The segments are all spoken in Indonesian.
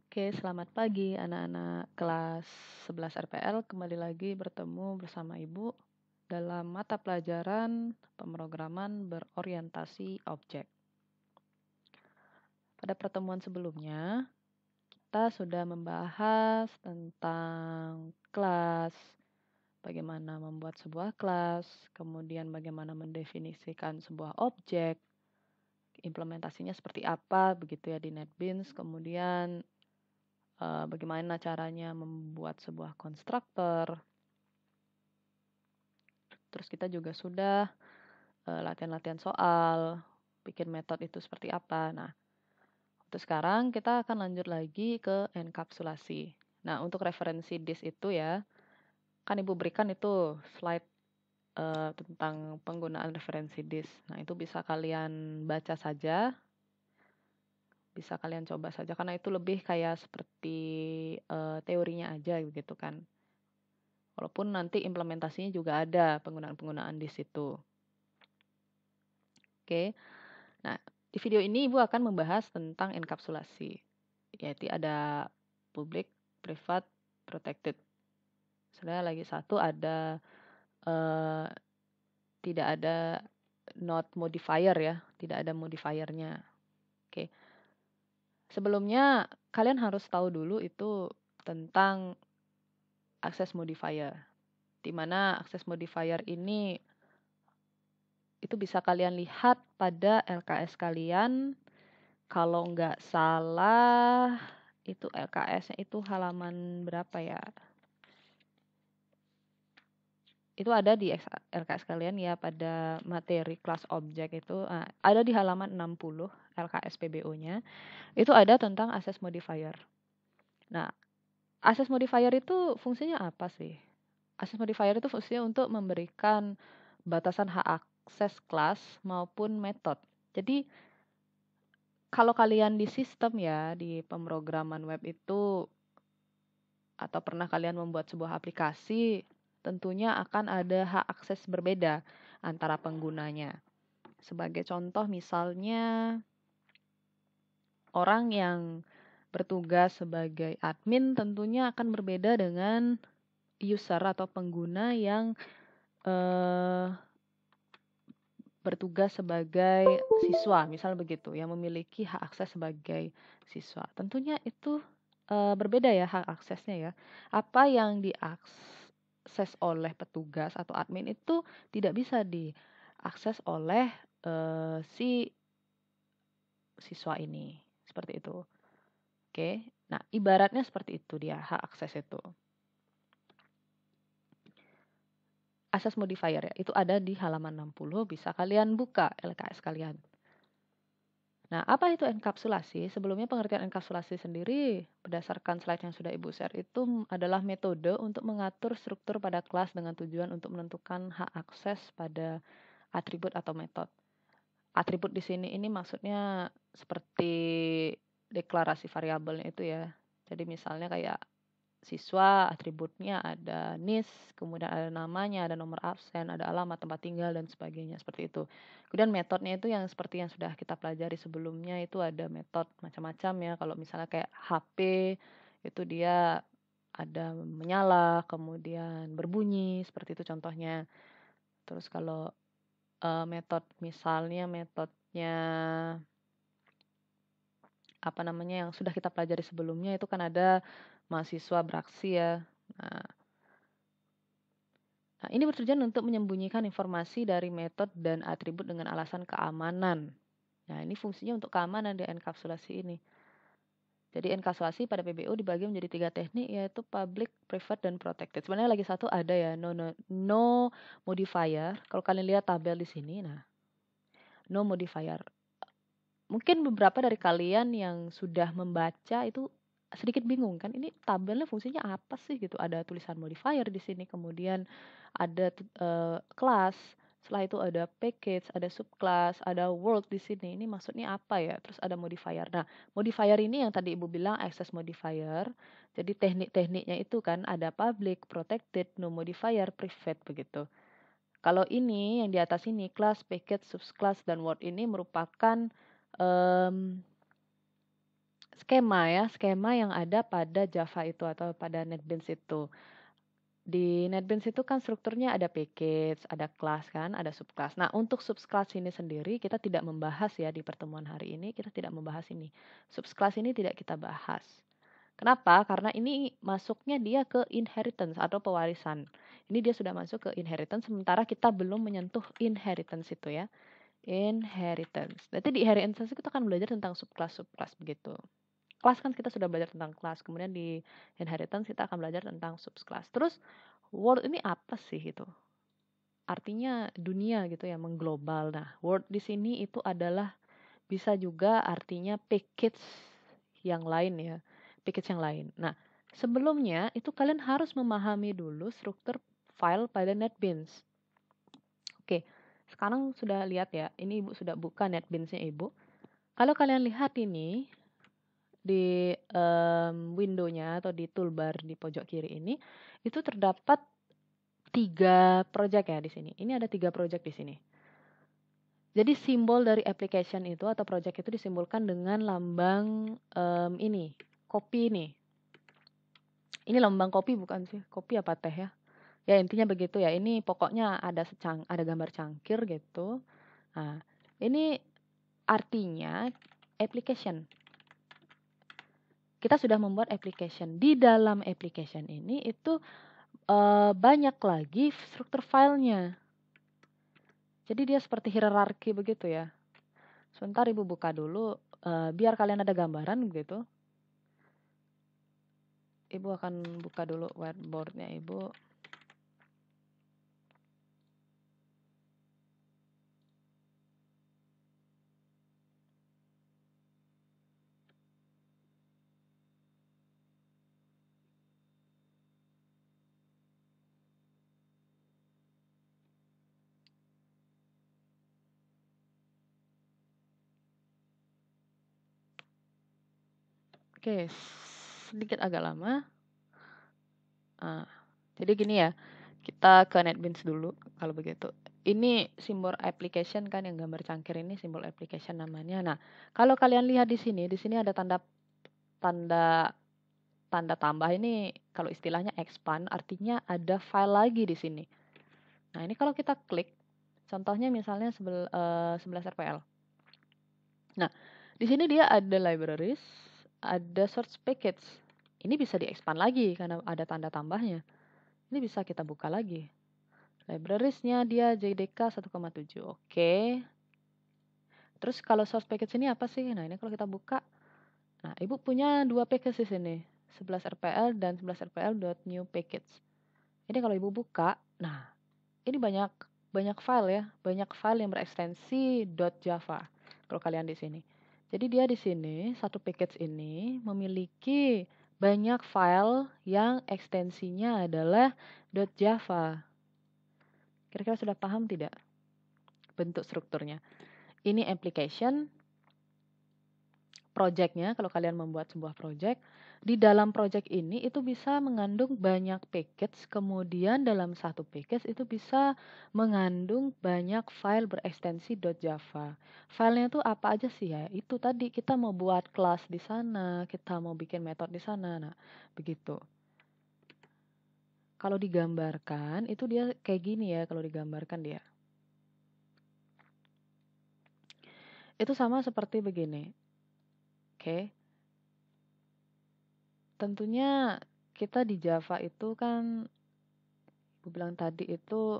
Oke, selamat pagi anak-anak kelas 11 RPL. Kembali lagi bertemu bersama Ibu dalam mata pelajaran pemrograman berorientasi objek. Pada pertemuan sebelumnya, kita sudah membahas tentang kelas, bagaimana membuat sebuah kelas, kemudian bagaimana mendefinisikan sebuah objek, implementasinya seperti apa begitu ya di NetBeans, kemudian bagaimana caranya membuat sebuah konstruktor. Terus kita juga sudah latihan-latihan soal, bikin metode itu seperti apa. Nah, untuk sekarang kita akan lanjut lagi ke enkapsulasi. Nah, untuk referensi disk itu ya, kan Ibu berikan itu slide tentang penggunaan referensi disk. Nah, itu bisa kalian baca saja, bisa kalian coba saja, karena itu lebih kayak seperti teorinya aja gitu kan. Walaupun nanti implementasinya juga ada penggunaan-penggunaan di situ. Oke. Nah, di video ini Ibu akan membahas tentang enkapsulasi, yaitu ada public, private, protected. Sebenarnya lagi satu ada eh, tidak ada not modifier ya, tidak ada modifiernya. Oke. Sebelumnya kalian harus tahu dulu itu tentang access modifier. Di mana access modifier ini itu bisa kalian lihat pada LKS kalian. Kalau nggak salah, itu LKS-nya itu halaman berapa ya? Itu ada di LKS kalian ya pada materi kelas objek itu. Ada di halaman 60 LKS PBO-nya. Itu ada tentang access modifier. Nah, access modifier itu fungsinya apa sih? Access modifier itu fungsinya untuk memberikan batasan hak akses kelas maupun metode. Jadi, kalau kalian di sistem ya, di pemrograman web itu, atau pernah kalian membuat sebuah aplikasi, tentunya akan ada hak akses berbeda antara penggunanya. Sebagai contoh misalnya, orang yang bertugas sebagai admin tentunya akan berbeda dengan user atau pengguna yang bertugas sebagai siswa, misal begitu, yang memiliki hak akses sebagai siswa. Tentunya itu berbeda ya hak aksesnya ya. Apa yang diakses oleh petugas atau admin itu tidak bisa diakses oleh si siswa ini. Seperti itu. Oke. Nah, ibaratnya seperti itu dia hak akses itu. Access modifier ya, itu ada di halaman 60, bisa kalian buka LKS kalian. Nah, apa itu enkapsulasi? Sebelumnya pengertian enkapsulasi sendiri berdasarkan slide yang sudah Ibu share itu adalah metode untuk mengatur struktur pada kelas dengan tujuan untuk menentukan hak akses pada atribut atau metode. Atribut di sini ini maksudnya seperti deklarasi variabelnya itu ya. Jadi misalnya kayak siswa atributnya ada NIS, kemudian ada namanya, ada nomor absen, ada alamat tempat tinggal dan sebagainya seperti itu. Kemudian metodenya itu yang seperti yang sudah kita pelajari sebelumnya itu ada metode macam-macam ya. Kalau misalnya kayak HP itu dia ada menyala, kemudian berbunyi seperti itu contohnya. Terus kalau metode misalnya metodenya apa namanya yang sudah kita pelajari sebelumnya itu kan ada mahasiswa beraksi ya. Nah, ini bertujuan untuk menyembunyikan informasi dari metode dan atribut dengan alasan keamanan. Nah, ini fungsinya untuk keamanan di enkapsulasi ini. Jadi enkapsulasi pada PBO dibagi menjadi 3 teknik yaitu public, private, dan protected. Sebenarnya lagi satu ada ya no modifier. Kalau kalian lihat tabel di sini, nah no modifier. Mungkin beberapa dari kalian yang sudah membaca itu sedikit bingung kan, ini tabelnya fungsinya apa sih gitu. Ada tulisan modifier di sini, kemudian ada kelas, setelah itu ada package, ada subclass, ada world di sini. Ini maksudnya apa ya? Terus ada modifier. Nah, modifier ini yang tadi Ibu bilang access modifier. Jadi teknik-tekniknya itu kan ada public, protected, no modifier, private begitu. Kalau ini yang di atas ini class, package, subclass, dan world ini merupakan skema yang ada pada Java itu atau pada NetBeans itu. Di NetBeans itu kan strukturnya ada package, ada kelas kan, ada subclass. Nah, untuk subclass ini sendiri kita tidak membahas ya di pertemuan hari ini, kita tidak membahas ini. Subclass ini tidak kita bahas. Kenapa? Karena ini masuknya dia ke inheritance atau pewarisan. Ini dia sudah masuk ke inheritance, sementara kita belum menyentuh inheritance itu ya. Inheritance. Nanti di inheritance kita akan belajar tentang subclass begitu. Kelas kan kita sudah belajar tentang kelas, kemudian di inheritance kita akan belajar tentang subclass. Terus world ini apa sih itu? Artinya dunia gitu ya, mengglobal. Nah, world di sini itu adalah bisa juga artinya package yang lain ya, package yang lain. Nah, sebelumnya itu kalian harus memahami dulu struktur file pada NetBeans. Oke, sekarang sudah lihat ya, ini Ibu sudah buka NetBeans-nya Ibu. Kalau kalian lihat ini, di window-nya atau di toolbar di pojok kiri ini, itu terdapat 3 project ya di sini. Ini ada 3 project di sini. Jadi simbol dari application itu atau project itu disimbolkan dengan lambang ini, kopi ini. Ini lambang kopi bukan sih? Kopi apa teh ya? Ya intinya begitu ya. Ini pokoknya ada gambar cangkir gitu. Nah, ini artinya application. Kita sudah membuat application. Di dalam application ini itu banyak lagi struktur filenya. Jadi dia seperti hierarki begitu ya. Sebentar Ibu buka dulu, biar kalian ada gambaran begitu. Ibu akan buka dulu whiteboard-nya Ibu. Oke, sedikit agak lama. Jadi gini ya, kita ke NetBeans dulu kalau begitu. Ini simbol application kan yang gambar cangkir ini simbol application namanya. Nah, kalau kalian lihat di sini ada tanda tanda tanda tambah ini kalau istilahnya expand artinya ada file lagi di sini. Nah, ini kalau kita klik contohnya misalnya 11 RPL. Nah, di sini dia ada libraries, ada source package. Ini bisa di-expand lagi karena ada tanda tambahnya. Ini bisa kita buka lagi. Librariesnya dia JDK 1,7. Oke. Terus kalau source package ini apa sih? Nah, ini kalau kita buka. Nah, Ibu punya 2 package di sini. 11 RPL dan 11 RPL.new package. Ini kalau Ibu buka, nah, ini banyak file ya, banyak file yang berekstensi .java. Kalau kalian di sini. Jadi dia di sini satu package ini memiliki banyak file yang ekstensinya adalah .java. Kira-kira sudah paham tidak bentuk strukturnya? Ini application, projectnya kalau kalian membuat sebuah project, di dalam project ini itu bisa mengandung banyak package, kemudian dalam satu package itu bisa mengandung banyak file berekstensi .java. Filenya itu apa aja sih ya? Itu tadi kita mau buat kelas di sana, kita mau bikin metode di sana. Nah, begitu. Kalau digambarkan itu dia kayak gini ya kalau digambarkan dia. Itu sama seperti begini. Oke. Tentunya kita di Java itu kan Ibu bilang tadi itu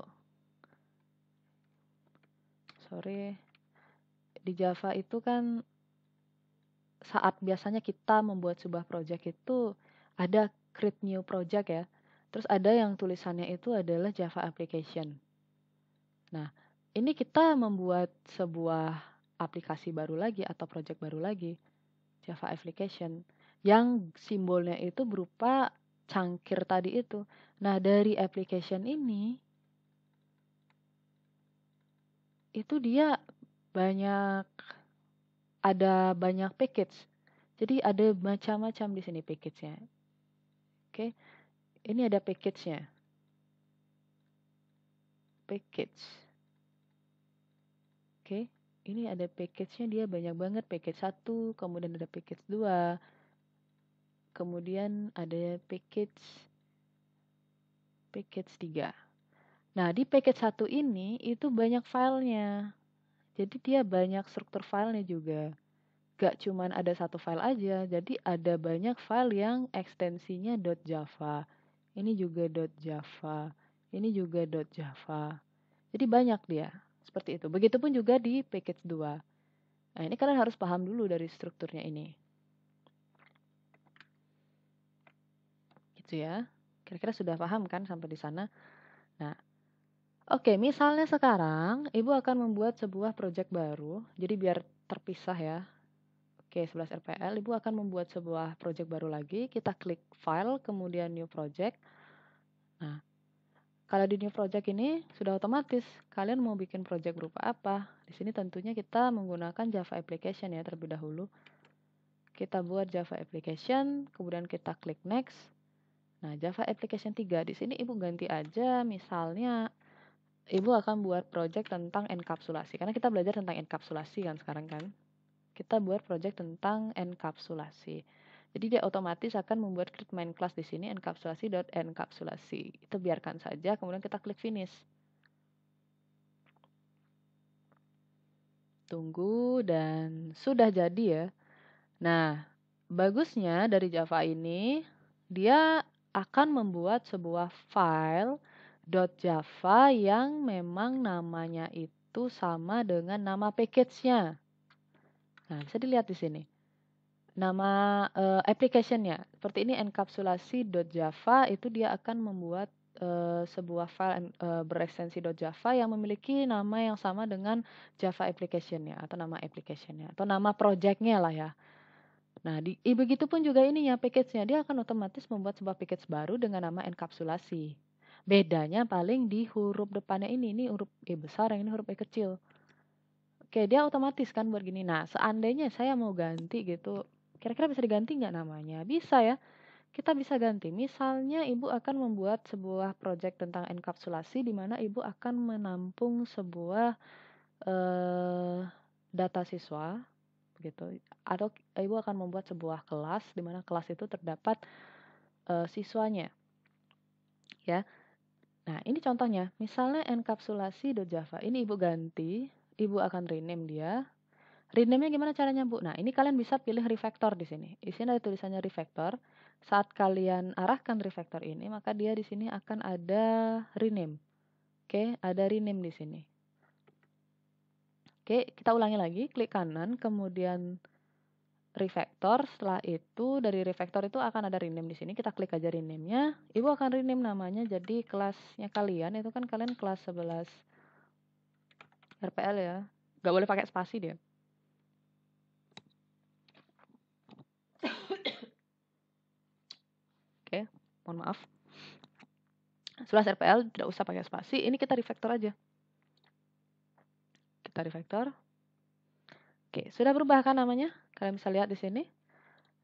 di Java itu kan saat biasanya kita membuat sebuah project itu ada create new project ya. Terus ada yang tulisannya itu adalah Java application. Nah, ini kita membuat sebuah aplikasi baru lagi atau project baru lagi, Java application, yang simbolnya itu berupa cangkir tadi itu. Nah, dari application ini, itu dia ada banyak package. Jadi ada macam-macam di sini package-nya. Oke, ini ada package-nya. Package. Oke, ini ada package-nya, dia banyak banget, package 1, kemudian ada package 2, kemudian ada package 3. Nah, di package 1 ini itu banyak filenya. Jadi dia banyak struktur filenya juga. Gak cuman ada satu file aja, jadi ada banyak file yang ekstensinya .java. Ini juga .java. Ini juga .java. Jadi banyak dia. Seperti itu. Begitupun juga di package 2. Nah, ini kalian harus paham dulu dari strukturnya ini. Gitu ya. Kira-kira sudah paham kan sampai di sana? Nah, oke, misalnya sekarang Ibu akan membuat sebuah project baru. Jadi biar terpisah ya. Oke, 11 RPL, Ibu akan membuat sebuah project baru lagi. Kita klik file, kemudian new project. Nah, kalau di new project ini sudah otomatis kalian mau bikin project berupa apa. Di sini tentunya kita menggunakan Java application ya terlebih dahulu. Kita buat Java application, kemudian kita klik next. Nah, Java application 3 di sini Ibu ganti aja, misalnya Ibu akan buat project tentang enkapsulasi. Karena kita belajar tentang enkapsulasi kan sekarang kan. Kita buat project tentang enkapsulasi. Jadi dia otomatis akan membuat create main class di sini enkapsulasi.enkapsulasi. Itu biarkan saja, kemudian kita klik finish. Tunggu dan sudah jadi ya. Nah, bagusnya dari Java ini dia akan membuat sebuah file .java yang memang namanya itu sama dengan nama package-nya. Nah, bisa dilihat di sini. Nama application-nya. Seperti ini enkapsulasi.java itu dia akan membuat sebuah file berekstensi .java yang memiliki nama yang sama dengan Java application-nya atau nama application-nya atau nama project-nya lah ya. Nah, begitupun juga ininya package-nya dia akan otomatis membuat sebuah package baru dengan nama enkapsulasi. Bedanya paling di huruf depannya ini huruf E besar, yang ini huruf E kecil. Oke, dia otomatis kan buat gini. Nah, seandainya saya mau ganti gitu, kira-kira bisa diganti nggak namanya? Bisa ya, kita bisa ganti. Misalnya Ibu akan membuat sebuah project tentang enkapsulasi di mana Ibu akan menampung sebuah data siswa, gitu. Atau Ibu akan membuat sebuah kelas di mana kelas itu terdapat siswanya, ya. Nah, ini contohnya. Misalnya enkapsulasi.java. Ini Ibu ganti, Ibu akan rename dia. Rename-nya gimana caranya, Bu? Nah, ini kalian bisa pilih refactor di sini. Di sini ada tulisannya refactor. Saat kalian arahkan refactor ini, maka dia di sini akan ada rename. Oke, ada rename di sini. Oke, kita ulangi lagi. Klik kanan, kemudian refactor. Setelah itu, dari refactor itu akan ada rename di sini. Kita klik aja rename-nya. Ibu akan rename namanya jadi kelasnya kalian. Itu kan kalian kelas 11 RPL ya. Nggak boleh pakai spasi dia. Oke, mohon maaf. 11 RPL tidak usah pakai spasi. Ini kita refactor aja. Kita refactor. Oke, sudah berubah kan namanya? Kalian bisa lihat di sini.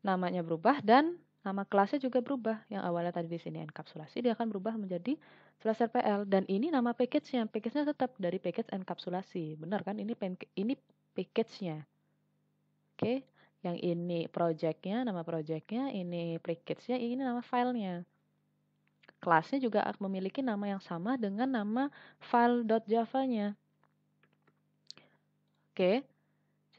Namanya berubah dan nama kelasnya juga berubah. Yang awalnya tadi di sini enkapsulasi, dia akan berubah menjadi 11 RPL. Dan ini nama package-nya. Package-nya tetap dari package enkapsulasi. Benar kan? Ini package-nya. Oke, yang ini project-nya, nama project-nya, ini package-nya, ini nama filenya. Kelasnya juga memiliki nama yang sama dengan nama file.java-nya. Oke,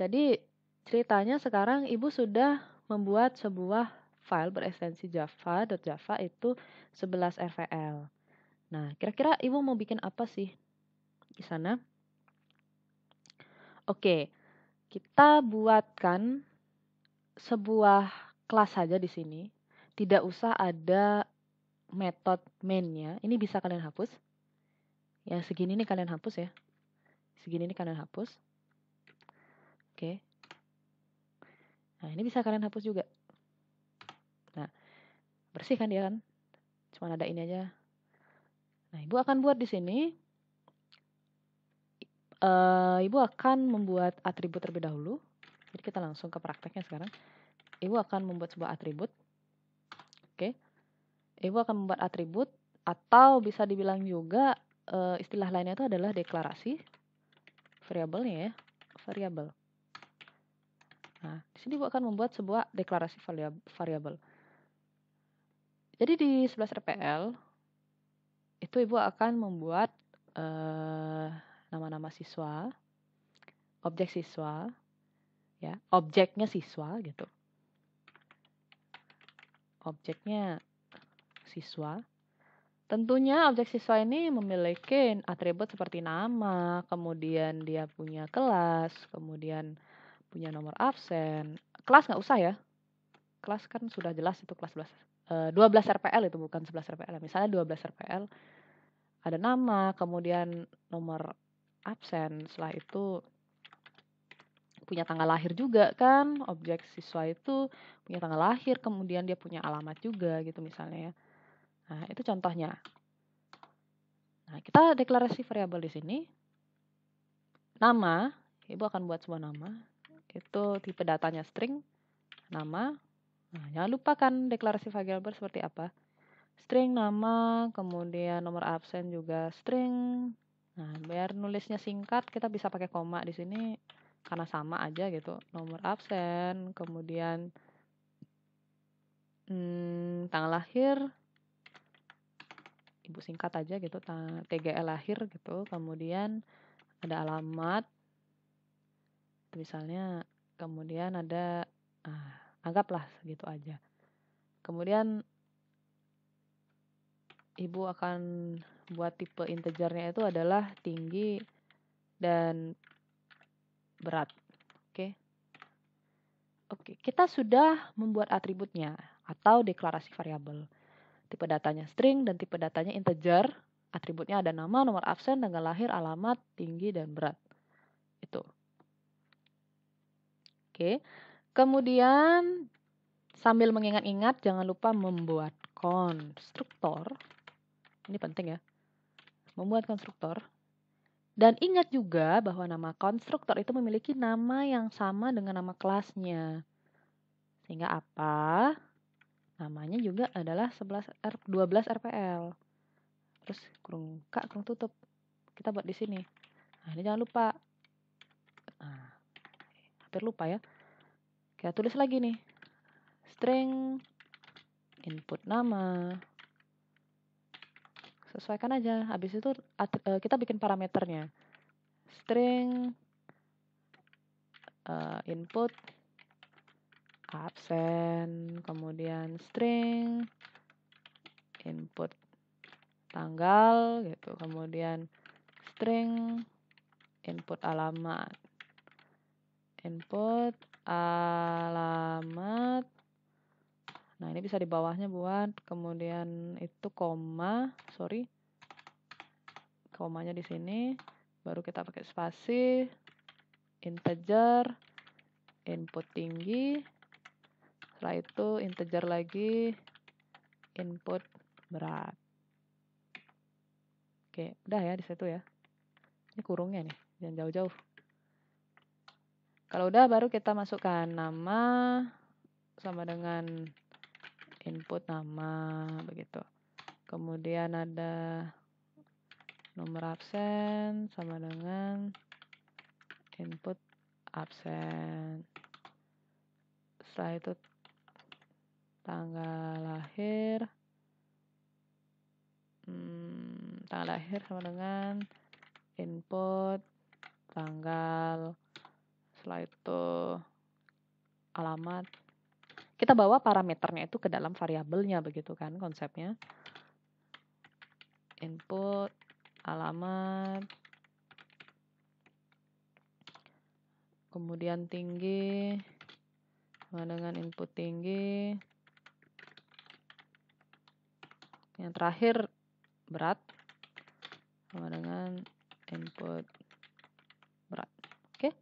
jadi ceritanya sekarang Ibu sudah membuat sebuah file berekstensi java.java itu 11 RVL. Nah, kira-kira Ibu mau bikin apa sih di sana? Oke, kita buatkan sebuah kelas saja di sini. Tidak usah ada metode main-nya. Ini bisa kalian hapus. Ya, segini nih kalian hapus ya. Segini nih kalian hapus. Oke. Nah, ini bisa kalian hapus juga. Nah, bersih kan dia kan? Cuma ada ini aja. Nah, Ibu akan buat di sini. Ibu akan membuat atribut terlebih dahulu. Jadi kita langsung ke prakteknya sekarang. Ibu akan membuat sebuah atribut. Oke. Ibu akan membuat atribut atau bisa dibilang juga istilah lainnya itu adalah deklarasi. Variabelnya ya. variabel. Nah, di sini Ibu akan membuat sebuah deklarasi variabel. Jadi di 11 RPL itu Ibu akan membuat nama-nama siswa, objek siswa, ya, objeknya siswa gitu. Objeknya siswa. Tentunya objek siswa ini memiliki atribut seperti nama, kemudian dia punya kelas, kemudian punya nomor absen. Kelas nggak usah ya. Kelas kan sudah jelas itu kelas 12 RPL itu bukan 11 RPL. Misalnya 12 RPL ada nama, kemudian nomor absen. Setelah itu punya tanggal lahir juga kan. Objek siswa itu punya tanggal lahir, kemudian dia punya alamat juga gitu misalnya ya. Nah, itu contohnya. Nah, kita deklarasi variabel di sini. Nama, Ibu akan buat sebuah nama. Itu tipe datanya string, nama. Nah, jangan lupakan deklarasi variabel seperti apa. String nama, kemudian nomor absen juga string. Nah, biar nulisnya singkat, kita bisa pakai koma di sini karena sama aja gitu. Nomor absen, kemudian tanggal lahir, Ibu singkat aja gitu, TGL lahir gitu. Kemudian ada alamat, misalnya, kemudian ada, anggaplah segitu aja. Kemudian Ibu akan buat tipe integernya itu adalah tinggi dan berat. Oke, kita sudah membuat atributnya atau deklarasi variabel. Tipe datanya string dan tipe datanya integer. Atributnya ada nama, nomor absen, tanggal lahir, alamat, tinggi, dan berat. Itu. Oke. Kemudian sambil mengingat-ingat jangan lupa membuat konstruktor. Ini penting ya. Membuat konstruktor. Dan ingat juga bahwa nama konstruktor itu memiliki nama yang sama dengan nama kelasnya. Sehingga apa? Namanya juga adalah 12 RPL. Terus kurung tutup. Kita buat di sini. Nah, ini jangan lupa. Nah, hampir lupa ya. Kita tulis lagi nih. String input nama. Sesuaikan aja. Habis itu kita bikin parameternya. String input absen, kemudian string input tanggal gitu, kemudian string input alamat. Nah, ini bisa di bawahnya buat, kemudian itu komanya di sini, baru kita pakai spasi, integer, input tinggi, setelah itu integer lagi, input berat. Oke, udah ya di situ ya. Ini kurungnya nih, jangan jauh-jauh. Kalau udah baru kita masukkan nama sama dengan input nama begitu. Kemudian ada nomor absen sama dengan input absen. Setelah itu tanggal lahir. Tanggal lahir sama dengan input tanggal. Setelah itu alamat. Kita bawa parameternya itu ke dalam variabelnya begitu kan konsepnya. Input alamat, kemudian tinggi sama dengan input tinggi, yang terakhir berat sama dengan input berat. Oke.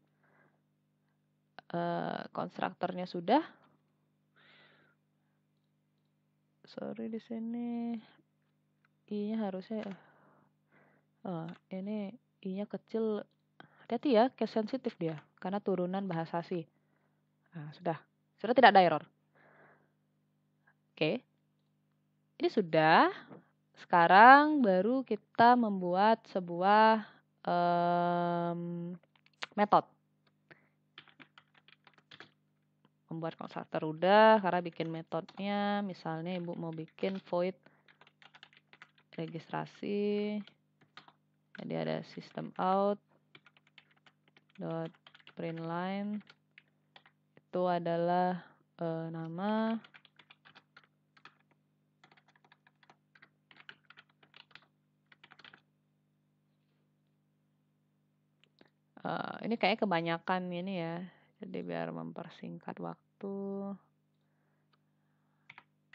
Konstruktornya sudah. Sorry di sini i-nya harusnya ini i-nya kecil. Hati-hati ya, case sensitif dia karena turunan bahasa C. Nah, sudah tidak ada error. Oke. Ini sudah. Sekarang baru kita membuat sebuah metode. membuat konstruktor udah, karena bikin metodenya, misalnya Ibu mau bikin void registrasi, jadi ada system out dot println, itu adalah nama, ini kayak kebanyakan ini ya, jadi biar mempersingkat waktu,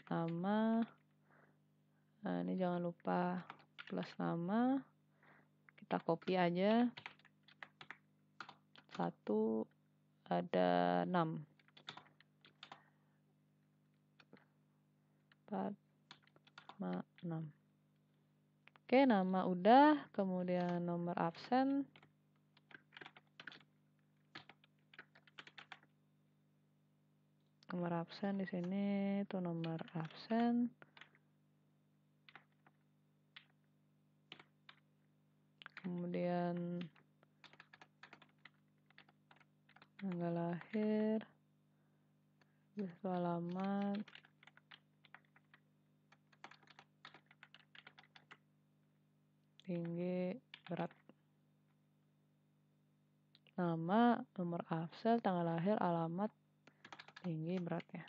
nama, nah ini jangan lupa plus nama, kita copy aja, 1 ada 6, 4, 5, 6. Oke, nama udah, kemudian nomor absen. Nomor absen di sini itu nomor absen. Kemudian tanggal lahir, itu alamat, tinggi, berat. Nama, nomor absen, tanggal lahir, alamat, tinggi, berat ya.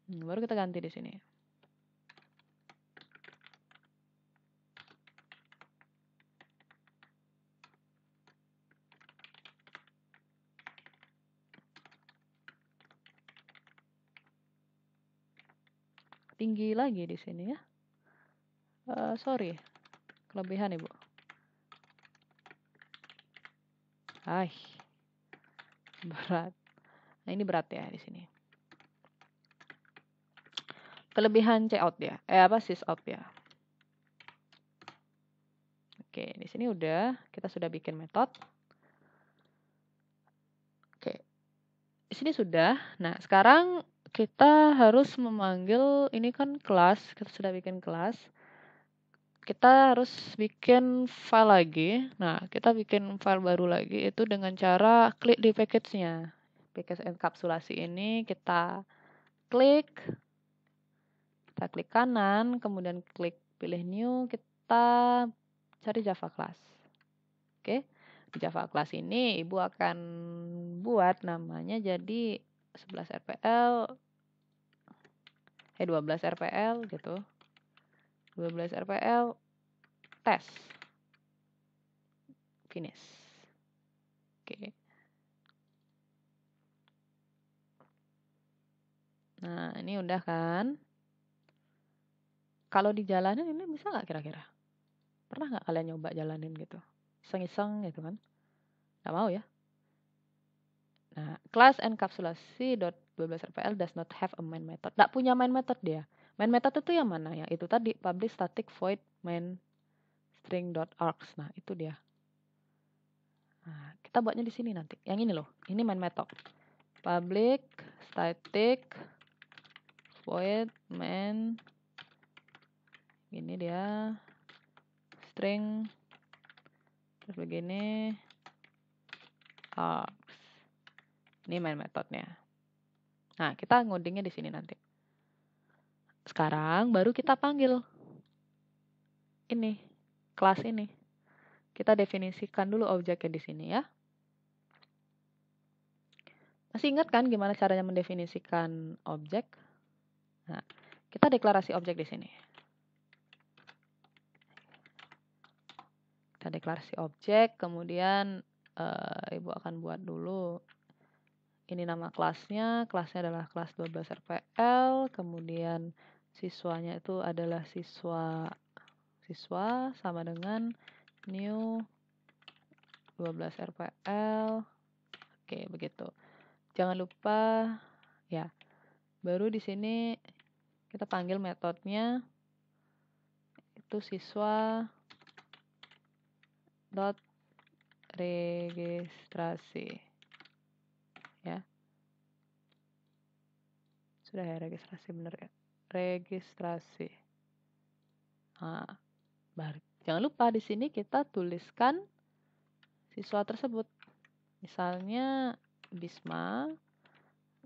Baru kita ganti di sini. Tinggi lagi di sini ya. Sorry, kelebihan Ibu. Berat. Nah, ini berat ya di sini. Kelebihan cout ya. Sysout ya. Oke, di sini udah, kita sudah bikin metode. Oke. Di sini sudah. Nah, sekarang kita harus memanggil, ini kan kelas, kita sudah bikin kelas. Kita harus bikin file lagi. Nah, kita bikin file baru lagi itu dengan cara klik di package-nya. Package enkapsulasi ini kita klik kanan, kemudian klik pilih new, kita cari Java class. Oke. Di Java class ini Ibu akan buat namanya jadi 11 RPL 12 RPL gitu. 12 RPL test. Finish. Oke. Nah, ini udah kan? Kalau dijalanin ini bisa nggak kira-kira? Pernah nggak kalian nyoba jalanin gitu? Iseng-iseng gitu kan? Nggak mau ya? Nah, class encapsulasi.12rpl does not have a main method. Nggak punya main method dia. Main method itu yang mana? Yang itu tadi, public static void main string.args. Nah, itu dia. Nah, kita buatnya di sini nanti. Yang ini loh. Ini main method. Public static void main. Ini dia. String. Terus begini. Args. Ini main metodenya. Nah, kita ngodingnya di sini nanti. Sekarang baru kita panggil ini, kelas ini. Kita definisikan dulu objeknya di sini ya. Masih ingat kan gimana caranya mendefinisikan objek? Nah, kita deklarasi objek di sini. Kita deklarasi objek, kemudian Ibu akan buat dulu. Ini nama kelasnya adalah kelas 12 RPL, kemudian siswanya itu adalah siswa sama dengan new 12 RPL. Oke, begitu. Jangan lupa ya. Baru di sini kita panggil metodenya itu siswa dot registrasi. Ya. Sudah ya registrasi bener ya. Registrasi. Nah, baru Jangan lupa di sini kita tuliskan siswa tersebut. Misalnya Bisma,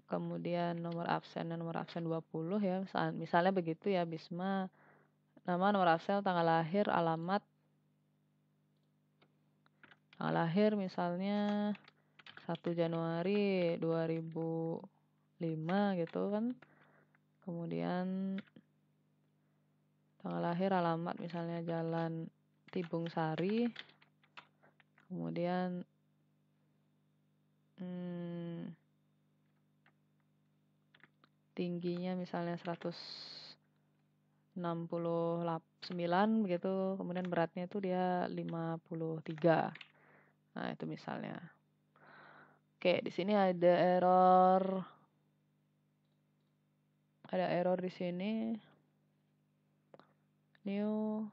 kemudian nomor absen dan nomor absen 20 ya. Misalnya begitu ya, Bisma, nama, nomor absen, tanggal lahir, alamat. Tanggal lahir misalnya 1 Januari 2005 gitu kan. Kemudian tanggal lahir, alamat misalnya Jalan Tibung Sari. Kemudian tingginya misalnya 169 begitu. Kemudian beratnya itu dia 53. Nah, itu misalnya. Oke, di sini ada error. Ada error di sini. New.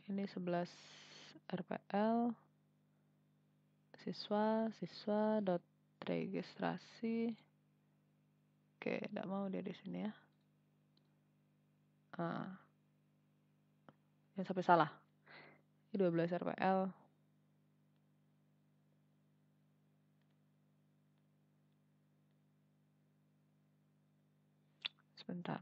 Ini 11 RPL. Siswa dot registrasi. Oke, tidak mau dia di sini ya. Jangan sampai salah. Ini 12 RPL. Sebentar.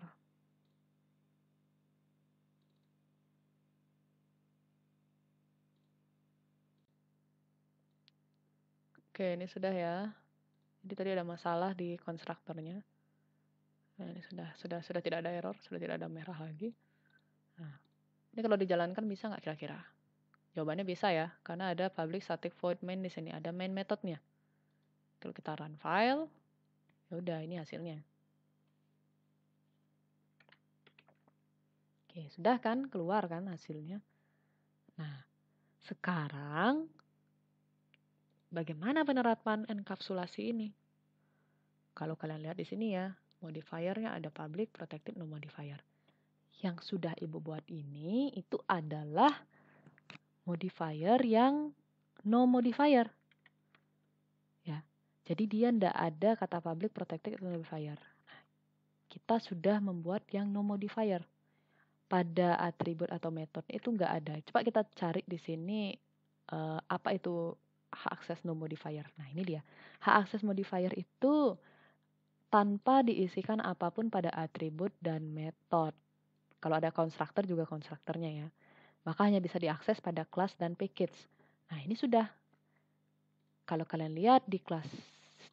Oke, ini sudah ya. Jadi tadi ada masalah di konstruktornya. Nah, ini sudah tidak ada error, sudah tidak ada merah lagi. Nah, ini kalau dijalankan bisa nggak kira-kira? Jawabannya bisa ya, karena ada public static void main di sini, ada main metodenya. Kalau kita run file, ya udah ini hasilnya. Oke, sudah kan keluar kan hasilnya. Nah, sekarang bagaimana penerapan enkapsulasi ini? Kalau kalian lihat di sini ya, modifiernya ada public, protected, no modifier. Yang sudah Ibu buat ini itu adalah modifier yang no modifier. Ya. Jadi dia tidak ada kata public, protected, atau modifier. Nah, kita sudah membuat yang no modifier. Pada atribut atau metode itu nggak ada. Coba kita cari di sini apa itu hak akses no modifier. Nah, ini dia. Hak akses modifier itu tanpa diisikan apapun pada atribut dan metode. Kalau ada konstruktor juga konstruktornya ya. Maka hanya bisa diakses pada kelas dan package. Nah, ini sudah. Kalau kalian lihat di kelas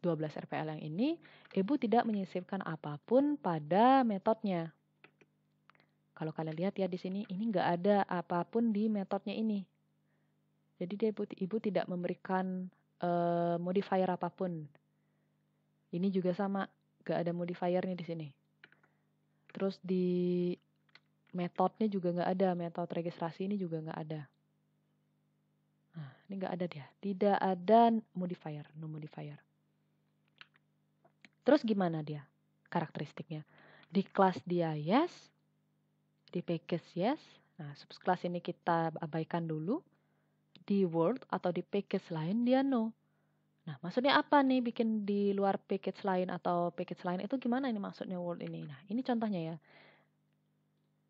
12 RPL yang ini, Ibu tidak menyisipkan apapun pada metodenya. Kalau kalian lihat ya di sini, ini nggak ada apapun di metodenya ini. Jadi Ibu tidak memberikan modifier apapun. Ini juga sama, nggak ada modifiernya di sini. Terus di metodenya juga nggak ada, metode registrasi ini juga nggak ada. Nah, ini nggak ada dia. Tidak ada modifier, no modifier. Terus gimana dia karakteristiknya? Di kelas dia yes, di package yes. Nah, subclass ini kita abaikan dulu. Di word atau di package lain dia no. Nah, maksudnya apa nih bikin di luar package lain atau package lain itu gimana ini maksudnya word ini? Nah, ini contohnya ya.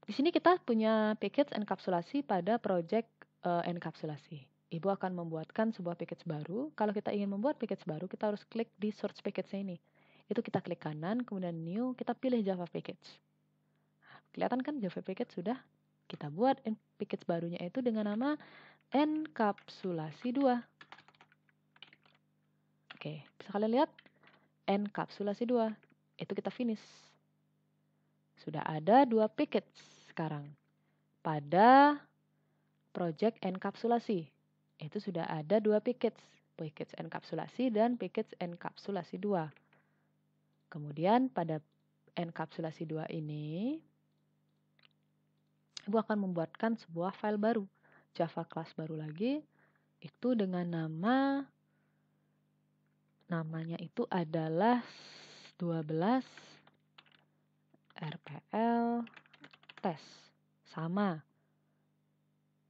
Di sini kita punya package enkapsulasi pada project enkapsulasi. Ibu akan membuatkan sebuah package baru. Kalau kita ingin membuat package baru, kita harus klik di search package ini. Itu kita klik kanan, kemudian new, kita pilih Java package. Nah, kelihatan kan Java package sudah kita buat package barunya itu dengan nama enkapsulasi 2. Oke, bisa kalian lihat enkapsulasi 2. Itu kita finish. Sudah ada 2 package sekarang. Pada project enkapsulasi. Itu sudah ada 2 package. Package enkapsulasi dan package enkapsulasi 2. Kemudian pada enkapsulasi 2 ini, Ibu akan membuatkan sebuah file baru. Java class baru lagi. Itu dengan namanya itu adalah 12 RPL test. Sama.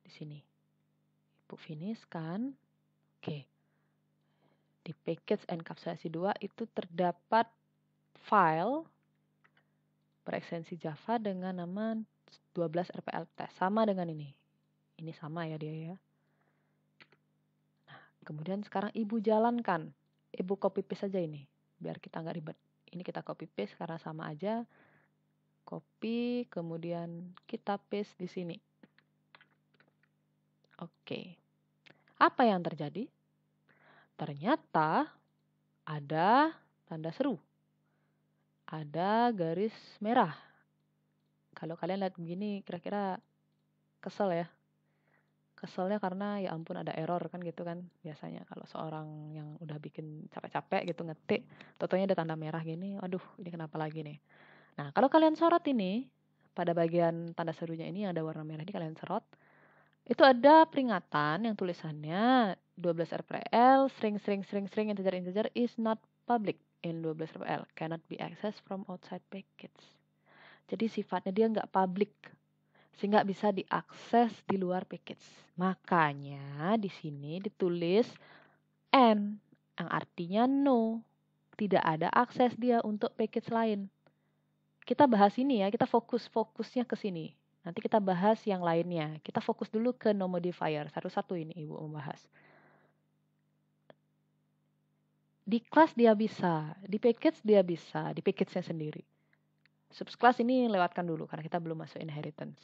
Di sini. Ibu finish kan. Oke. Di package enkapsulasi 2 itu terdapat file berekstensi Java dengan nama 12 RPL test. Sama dengan ini. Ini sama ya dia ya. Nah, kemudian sekarang Ibu jalankan. Ibu copy paste aja ini. Biar kita nggak ribet. Ini kita copy paste karena sama aja. Copy, kemudian kita paste di sini. Oke. Apa yang terjadi? Ternyata ada tanda seru. Ada garis merah. Kalau kalian lihat begini, kira-kira kesel ya. Keselnya karena ya ampun ada error kan gitu kan. Biasanya kalau seorang yang udah bikin capek-capek gitu ngetik, totonya ada tanda merah gini, aduh ini kenapa lagi nih. Nah kalau kalian sorot ini, pada bagian tanda serunya ini ada warna merah ini kalian sorot, itu ada peringatan yang tulisannya 12 RPL, string integer is not public in 12 RPL, cannot be accessed from outside packets. Jadi sifatnya dia nggak public, sehingga bisa diakses di luar package. Makanya di sini ditulis N, yang artinya no, tidak ada akses dia untuk package lain. Kita bahas ini ya, kita fokusnya ke sini. Nanti kita bahas yang lainnya. Kita fokus dulu ke no modifier. Satu-satu ini Ibu membahas. Di kelas dia bisa, di package dia bisa, di package-nya sendiri. Subclass ini lewatkan dulu karena kita belum masuk inheritance.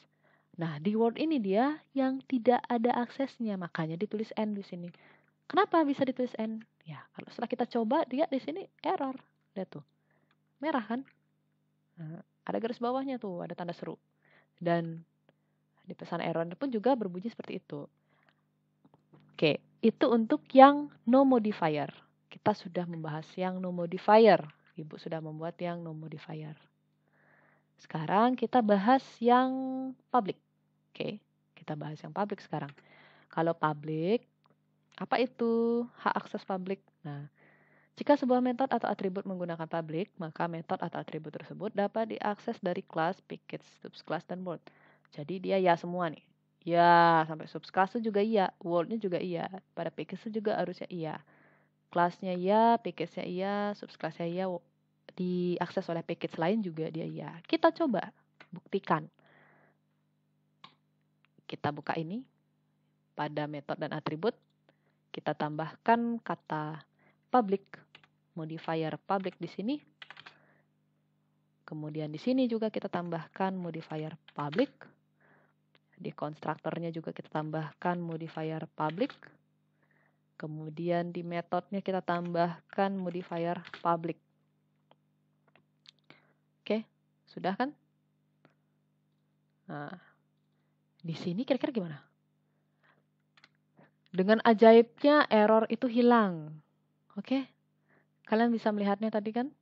Nah, di Word ini dia yang tidak ada aksesnya, makanya ditulis N di sini. Kenapa bisa ditulis N? Ya, kalau setelah kita coba, dia di sini error. Lihat tuh, merah kan? Nah, ada garis bawahnya tuh, ada tanda seru. Dan di pesan error pun juga berbunyi seperti itu. Oke, itu untuk yang no modifier. Kita sudah membahas yang no modifier. Ibu sudah membuat yang no modifier. Sekarang kita bahas yang public. Oke, kita bahas yang public sekarang. Kalau public, apa itu hak akses public? Nah, jika sebuah metode atau atribut menggunakan public, maka metode atau atribut tersebut dapat diakses dari kelas, package, subclass, dan word. Jadi dia ya semua nih. Ya, sampai subclass itu juga iya, wordnya juga iya. Pada package itu juga harusnya iya. Kelasnya iya, package-nya iya, subclass-nya iya, diakses oleh package lain juga dia iya. Kita coba buktikan. Kita buka ini pada metode dan atribut, kita tambahkan kata public, modifier public di sini. Kemudian di sini juga kita tambahkan modifier public. Di konstruktornya juga kita tambahkan modifier public. Kemudian di metodenya kita tambahkan modifier public. Oke, sudah kan? Nah, di sini kira-kira gimana? Dengan ajaibnya error itu hilang. Oke? Kalian bisa melihatnya tadi kan?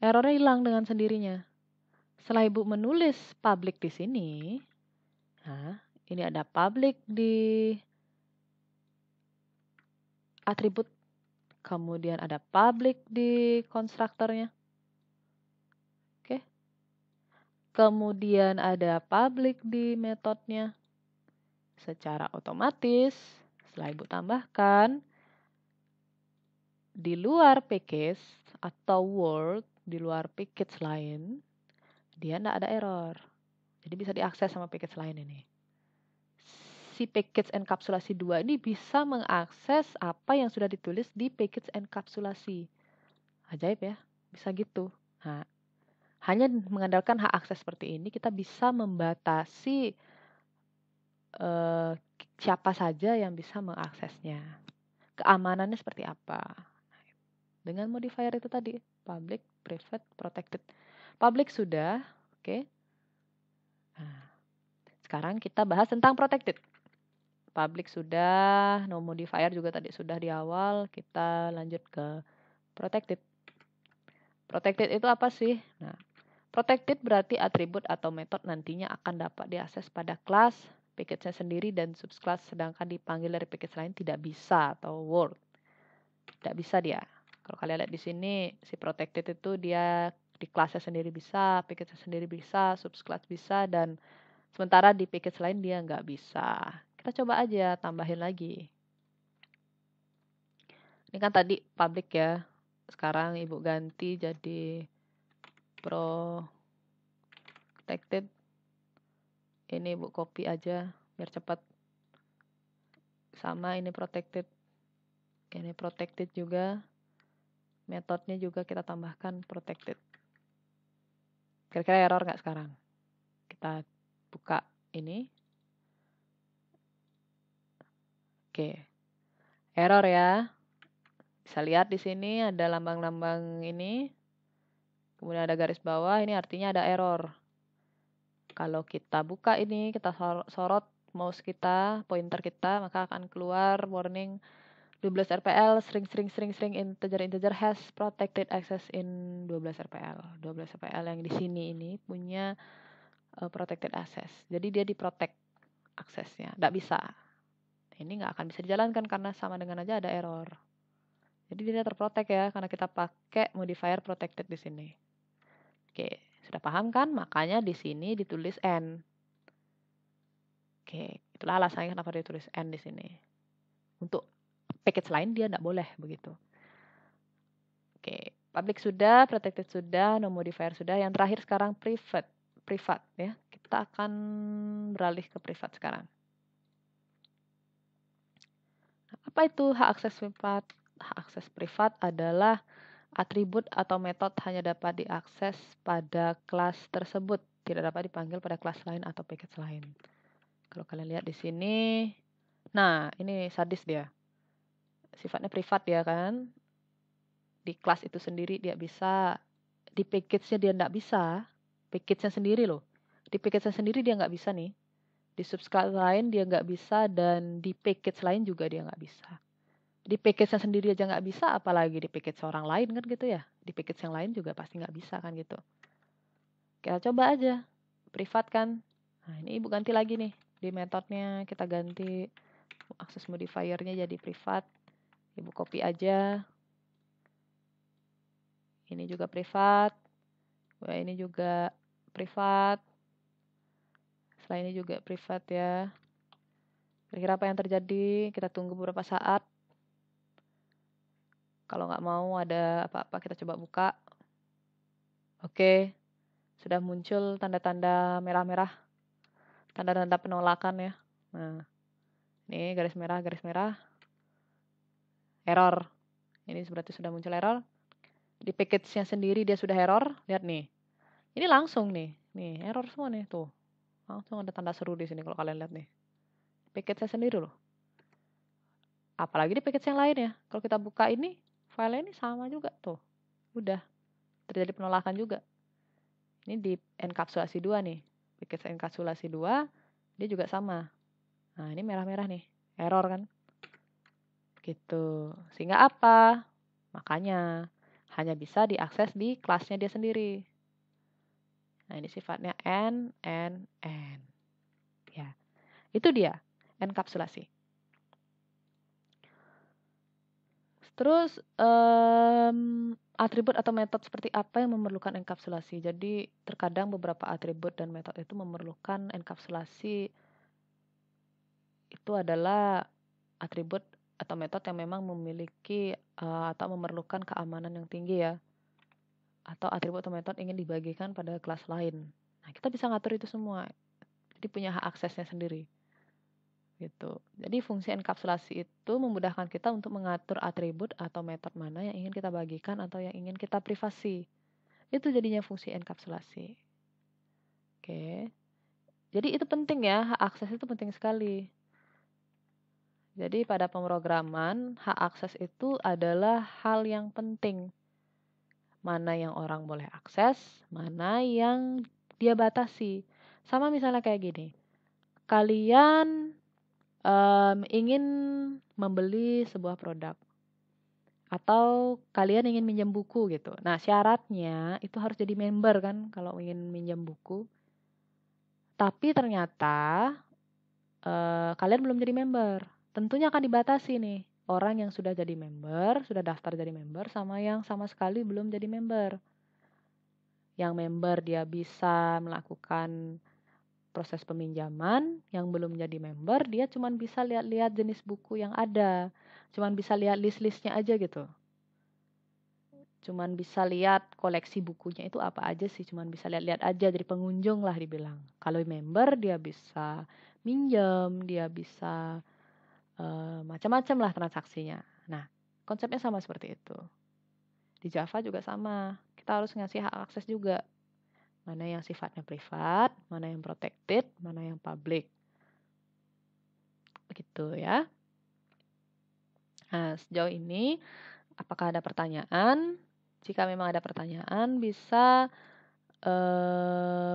Errornya hilang dengan sendirinya. Setelah Ibu menulis public di sini, nah, ini ada public di atribut, kemudian ada public di konstruktornya. Oke. Kemudian ada public di metodenya. Secara otomatis, setelah Ibu tambahkan, di luar package atau word, di luar package lain, dia tidak ada error. Jadi bisa diakses sama package lain ini. Si package enkapsulasi 2 ini bisa mengakses apa yang sudah ditulis di package enkapsulasi. Ajaib ya, bisa gitu. Nah, hanya mengandalkan hak akses seperti ini, kita bisa membatasi siapa saja yang bisa mengaksesnya. Keamanannya seperti apa. Dengan modifier itu tadi, public, private, protected. Public sudah, oke. Nah, sekarang kita bahas tentang protected. Public sudah, no modifier juga tadi sudah di awal, kita lanjut ke protected. Protected itu apa sih? Nah, protected berarti atribut atau metode nantinya akan dapat diakses pada kelas, package-nya sendiri dan subclass, sedangkan dipanggil dari package lain tidak bisa atau word. Tidak bisa dia. Kalau kalian lihat di sini, si protected itu dia di kelasnya sendiri bisa, package-nya sendiri bisa, subclass bisa, dan sementara di package lain dia nggak bisa. Kita coba aja tambahin lagi. Ini kan tadi public ya. Sekarang Ibu ganti jadi protected. Ini Ibu copy aja biar cepat. Sama ini protected. Ini protected juga. Metodenya juga kita tambahkan protected. Kira-kira error nggak sekarang? Kita buka ini. Oke. Error ya. Bisa lihat di sini ada lambang-lambang ini. Kemudian ada garis bawah, ini artinya ada error. Kalau kita buka ini, kita sorot mouse kita, pointer kita, maka akan keluar warning 12 RPL string integer has protected access in 12 RPL. 12 RPL yang di sini ini punya protected access. Jadi dia diprotect aksesnya, nggak bisa. Ini nggak akan bisa dijalankan karena sama dengan aja ada error. Jadi dia terprotect ya, karena kita pakai modifier protected di sini. Oke, sudah paham kan? Makanya di sini ditulis N. Oke, itulah alasannya kenapa ditulis N di sini. Untuk package lain dia tidak boleh begitu. Oke, public sudah, protected sudah, no modifier sudah. Yang terakhir sekarang privat ya. Kita akan beralih ke privat sekarang. Apa itu hak akses privat? Hak akses privat adalah atribut atau metode hanya dapat diakses pada kelas tersebut, tidak dapat dipanggil pada kelas lain atau package lain. Kalau kalian lihat di sini, nah ini sadis dia. Sifatnya privat ya kan. Di kelas itu sendiri dia bisa, di package-nya dia nggak bisa. Package-nya sendiri loh. Di package-nya sendiri dia nggak bisa nih. Di subscribe lain dia nggak bisa, dan di package lain juga dia nggak bisa. Di package-nya sendiri aja nggak bisa, apalagi di package orang lain kan gitu ya. Di package yang lain juga pasti nggak bisa kan gitu. Kita coba aja, privat kan. Nah ini Ibu ganti lagi nih. Di metodenya kita ganti akses modifiernya jadi privat. Ibu copy aja. Ini juga privat. Ini juga privat. Setelah ini juga privat ya. Kira-kira apa yang terjadi? Kita tunggu beberapa saat. Kalau nggak mau ada apa-apa, kita coba buka. Oke, sudah muncul tanda-tanda merah-merah. Tanda-tanda penolakan ya. Nah, ini garis merah. Error. Ini berarti sudah muncul error. Di package-nya sendiri dia sudah error. Lihat nih. Ini langsung nih. Nih, error semua nih. Tuh. Langsung ada tanda seru di sini kalau kalian lihat nih. Package-nya sendiri loh. Apalagi di package yang lain ya. Kalau kita buka ini, file ini sama juga tuh. Udah. Terjadi penolakan juga. Ini di enkapsulasi 2 nih. Package enkapsulasi 2, dia juga sama. Nah, ini merah-merah nih. Error kan. Gitu. Sehingga apa? Makanya hanya bisa diakses di kelasnya dia sendiri. Nah, ini sifatnya N. Ya. Itu dia, enkapsulasi. Terus, atribut atau metode seperti apa yang memerlukan enkapsulasi? Jadi, terkadang beberapa atribut dan metode itu memerlukan enkapsulasi. Itu adalah atribut atau metode yang memang memiliki atau memerlukan keamanan yang tinggi ya. Atau atribut atau metode ingin dibagikan pada kelas lain. Nah, kita bisa ngatur itu semua. Jadi punya hak aksesnya sendiri. Gitu. Jadi fungsi enkapsulasi itu memudahkan kita untuk mengatur atribut atau metode mana yang ingin kita bagikan atau yang ingin kita privasi. Itu jadinya fungsi enkapsulasi. Oke. Jadi itu penting ya, hak akses itu penting sekali. Jadi pada pemrograman, hak akses itu adalah hal yang penting. Mana yang orang boleh akses, mana yang dia batasi. Sama misalnya kayak gini. Kalian ingin membeli sebuah produk atau kalian ingin minjam buku gitu. Nah, syaratnya itu harus jadi member kan kalau ingin minjam buku. Tapi ternyata kalian belum jadi member. Tentunya akan dibatasi nih. Orang yang sudah jadi member, sudah daftar jadi member, sama yang sama sekali belum jadi member. Yang member dia bisa melakukan proses peminjaman, yang belum jadi member dia cuma bisa lihat-lihat jenis buku yang ada, cuma bisa lihat list-listnya aja gitu. cuman bisa lihat koleksi bukunya itu apa aja sih, cuman bisa lihat-lihat aja dari pengunjung lah dibilang. Kalau member dia bisa minjem, dia bisa macam-macam lah transaksinya. Nah, konsepnya sama seperti itu. Di Java juga sama, kita harus ngasih hak akses juga. Mana yang sifatnya privat, mana yang protected, mana yang public. Begitu ya. Nah, sejauh ini apakah ada pertanyaan? Jika memang ada pertanyaan, bisa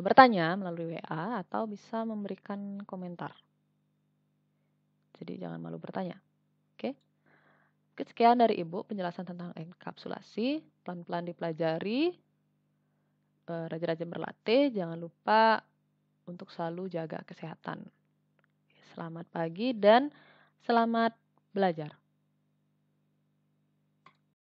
bertanya melalui WA atau bisa memberikan komentar. Jadi jangan malu bertanya. Oke? Sekian dari Ibu penjelasan tentang enkapsulasi. Pelan-pelan dipelajari. Rajin-rajin berlatih. Jangan lupa untuk selalu jaga kesehatan. Selamat pagi dan selamat belajar.